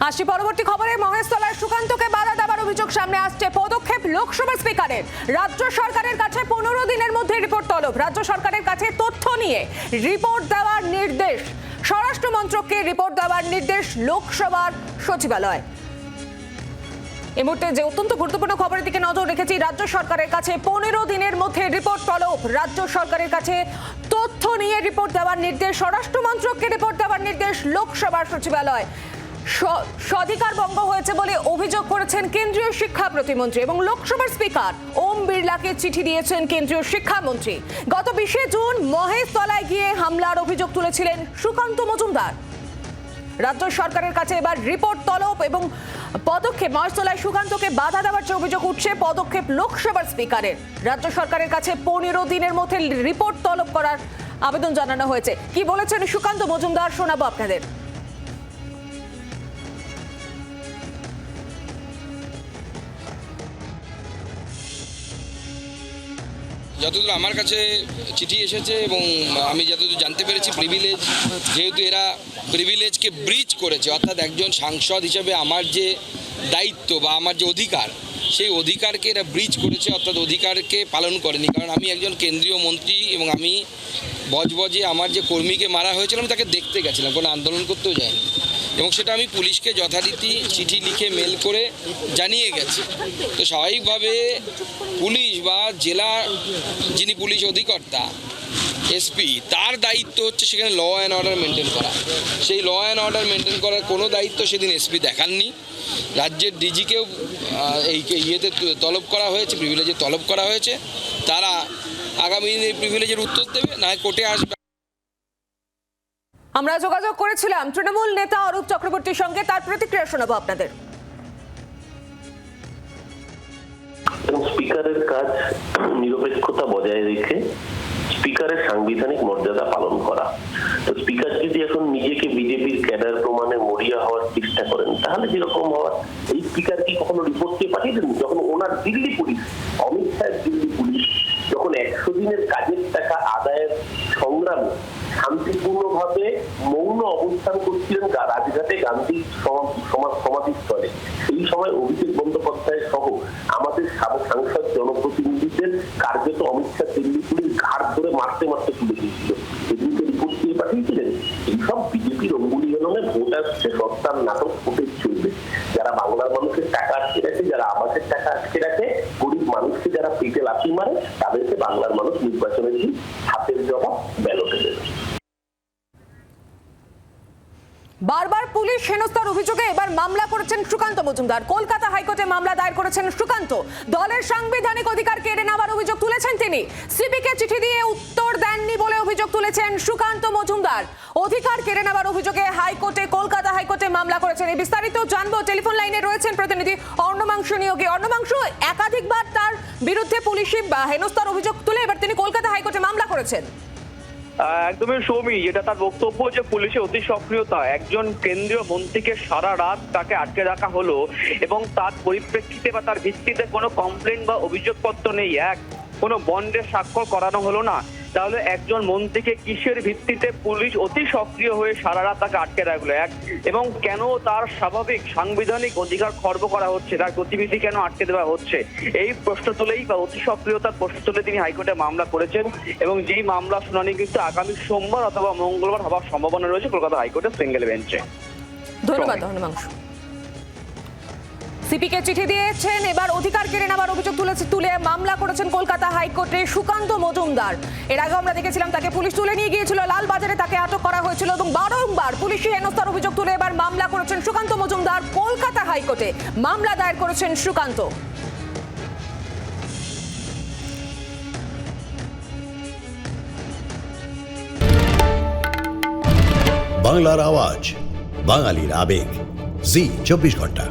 আসি পরবর্তী খবরে। মহেশতলায় সুকান্তকে বাধা দেওয়ার অভিযোগ সামনে আসছে। পদক্ষেপ লোকসভা স্পিকারের। রাজ্য সরকারের কাছে 15 দিনের মধ্যে রিপোর্ট তলব। রাজ্য সরকারের কাছে তথ্য নিয়ে রিপোর্ট দেওয়ার নির্দেশ। স্বরাষ্ট্র মন্ত্রককে রিপোর্ট দেওয়ার নির্দেশ লোকসভার সচিবালয়। এই মুহূর্তে যে অত্যন্ত গুরুত্বপূর্ণ খবরের দিকে নজর রেখেছি, রাজ্য সরকারের কাছে 15 দিনের মধ্যে রিপোর্ট তলব। রাজ্য সরকারের কাছে তথ্য নিয়ে রিপোর্ট দেওয়ার নির্দেশ। স্বরাষ্ট্র মন্ত্রককে রিপোর্ট দেওয়ার নির্দেশ লোকসভার সচিবালয়। স্বাধিকার ভঙ্গ হয়েছে বলে অভিযোগ করেছেন কেন্দ্রীয় শিক্ষা প্রতিমন্ত্রী এবং লোকসভার স্পিকার ওম বিড়লাকে চিঠি দিয়েছেন কেন্দ্রীয় শিক্ষামন্ত্রী। গত 20 জুন মহেশতলায় গিয়ে হামলার অভিযোগ তুলেছিলেন সুকান্ত মজুমদার। রাজ্য সরকারের কাছে এবার রিপোর্ট তলব এবং পদক্ষেপ। মহেশতলায় সুকান্তকে বাধা দেওয়ার যে অভিযোগ উঠছে, পদক্ষেপ লোকসভার স্পিকারের। রাজ্য সরকারের কাছে 15 দিনের মধ্যে রিপোর্ট তলব করার আবেদন জানানো হয়েছে। কি বলেছেন সুকান্ত মজুমদার শোনাবো আপনাদের। যতদূর আমার কাছে চিঠি এসেছে এবং আমি যতদূর জানতে পেরেছি, প্রিভিলেজ, যেহেতু এরা প্রিভিলেজকে ব্রিচ করেছে, অর্থাৎ একজন সাংসদ হিসেবে আমার যে দায়িত্ব বা আমার যে অধিকার, সেই অধিকারকে এরা ব্রিচ করেছে, অর্থাৎ অধিকারকে পালন করেনি। কারণ আমি একজন কেন্দ্রীয় মন্ত্রী এবং আমি বজবজে আমার যে কর্মীকে মারা হয়েছিল আমি তাকে দেখতে গেছিলাম, কোনো আন্দোলন করতেও যাইনি। এবং সেটা আমি পুলিশকে যথারীতি চিঠি লিখে মেল করে জানিয়ে গেছি। তো স্বাভাবিকভাবে পুলিশ বা জেলা যিনি পুলিশ অধিকর্তা এসপি, তার দায়িত্ব হচ্ছে সেখানে ল অ্যান্ড অর্ডার মেনটেন করা। সেই ল অ্যান্ড অর্ডার মেনটেন করার কোনো দায়িত্ব সেদিন এসপি দেখাননি। রাজ্যের ডিজিকেও এই ইয়েতে তলব করা হয়েছে, প্রিভিলেজের তলব করা হয়েছে। তারা আগামী দিনে এই প্রিভিলেজের উত্তর দেবে, না কোর্টে আসবে। আমরা যোগাযোগ করেছিলাম তৃণমূল নেতা অরূপ চক্রবর্তীর সঙ্গে, তার প্রতিক্রিয়া শোনাবো আপনাদের। স্পিকারের কাজ নিরপেক্ষতা বজায় রেখে স্পিকারের সাংবিধানিক মর্যাদা পালন করা। তো স্পিকার যদি এখন নিজেকে বিজেপির ক্যাডার প্রমাণে মরিয়া হওয়ার চেষ্টা করেন, তাহলে যেরকম হওয়ার, এই স্পিকার কি কখনো রিপোর্ট দিয়ে পাঠিয়েছেন? যখন ওনার দিল্লি পুলিশ, অমিত শাহের দিল্লি পুলিশ যখন 100 দিনের কাজের টাকা আদায়ের সংগ্রামে শান্তিপূর্ণভাবে মৌন অবস্থান করছিলেন রাজঘাটে গান্ধী সমাধিস্থলে, সেই সময় অভিষেক বন্দ্যোপাধ্যায় সহ আমাদের সাংসদ জনপ্রতিনিধিদের কার্যত অমিত শাহ দিল্লি পুলিশ ঘাড় ধরে মারতে মারতে তুলে দিয়েছিল। এদিকে রিপোর্ট দিয়ে পাঠিয়েছিলেন। এইসব বিজেপির অঙ্গুলি হলনে ভোট আসছে, সস্তার নাটক ফুটে চলবে। যারা বাংলার মানুষের টাকা আটকে রাখে, যারা আবাসের টাকা আটকে রাখে, গরিব মানুষকে যারা পেটে লাথি মারে, তাদেরকে বাংলার মানুষ নির্বাচনের দিন হাতের জবাব ব্যালটে দেবে। বারবার পুলিশ হেনস্থার অভিযোগে এবার মামলা করেছেন সুকান্ত মজুমদার। কলকাতা হাইকোর্টে মামলা দায়ের করেছেন সুকান্ত। দলের সাংবিধানিক অধিকার কেড়ে নেওয়ার অভিযোগ তুলেছেন তিনি। সিপিকে চিঠি দিয়ে উত্তর দেননি বলে অভিযোগ তুলেছেন সুকান্ত মজুমদার। অধিকার কেড়ে নেওয়ার অভিযোগে কলকাতা হাইকোর্টে মামলা করেছেন। এই বিস্তারিত জানবো। টেলিফোন লাইনে রয়েছেন প্রতিনিধি অর্ণমাংশু নিয়োগী। অর্ণমাংশু, একাধিকবার তার বিরুদ্ধে পুলিশি হেনস্থার অভিযোগ তুলে এবার তিনি কলকাতা হাইকোর্টে মামলা করেছেন। একদমই সৌমি, যেটা তার বক্তব্য যে পুলিশের অতি সক্রিয়তা, একজন কেন্দ্রীয় মন্ত্রীকে সারা রাত তাকে আটকে রাখা হলো এবং তার পরিপ্রেক্ষিতে বা তার ভিত্তিতে কোনো কমপ্লেন বা অভিযোগপত্র নেই, কোনো বন্ডের স্বাক্ষর করানো হলো না। তাহলে একজন মন্ত্রীকে কিসের ভিত্তিতে পুলিশ অতি সক্রিয় হয়ে সারা রাত তাকে আটকে রাখলো? এবং কেন তার স্বাভাবিক সাংবিধানিক অধিকার খর্ব করা হচ্ছে, তার গতিবিধি কেন আটকে দেওয়া হচ্ছে, এই প্রশ্ন তুলেই বা অতি সক্রিয়তার প্রশ্ন তুলে তিনি হাইকোর্টে মামলা করেছেন। এবং যেই মামলা শুনানি কিন্তু আগামী সোমবার অথবা মঙ্গলবার হওয়ার সম্ভাবনা রয়েছে কলকাতা হাইকোর্টের সিঙ্গেল বেঞ্চে। ধন্যবাদ অর্ণমাংশু। সিপিকে চিঠি দিয়েছেন, এবার অধিকার কেড়ে নেওয়ার অভিযোগ তুলে মামলা করেছেন কলকাতা হাইকোর্টে সুকান্ত মজুমদার। এর আগে আমরা দেখেছিলাম তাকে পুলিশ তুলে নিয়ে গিয়েছিল লালবাজারে, তাকে আটক করা হয়েছিল এবং বারংবার পুলিশি হেনস্থার অভিযোগ তুলে এবার মামলা করেছেন সুকান্ত মজুমদার। কলকাতা হাইকোর্টে মামলা দায়ের করেছেন সুকান্ত। বাংলার আওয়াজ, বাঙালির আবেগ, জি 24 ঘন্টা।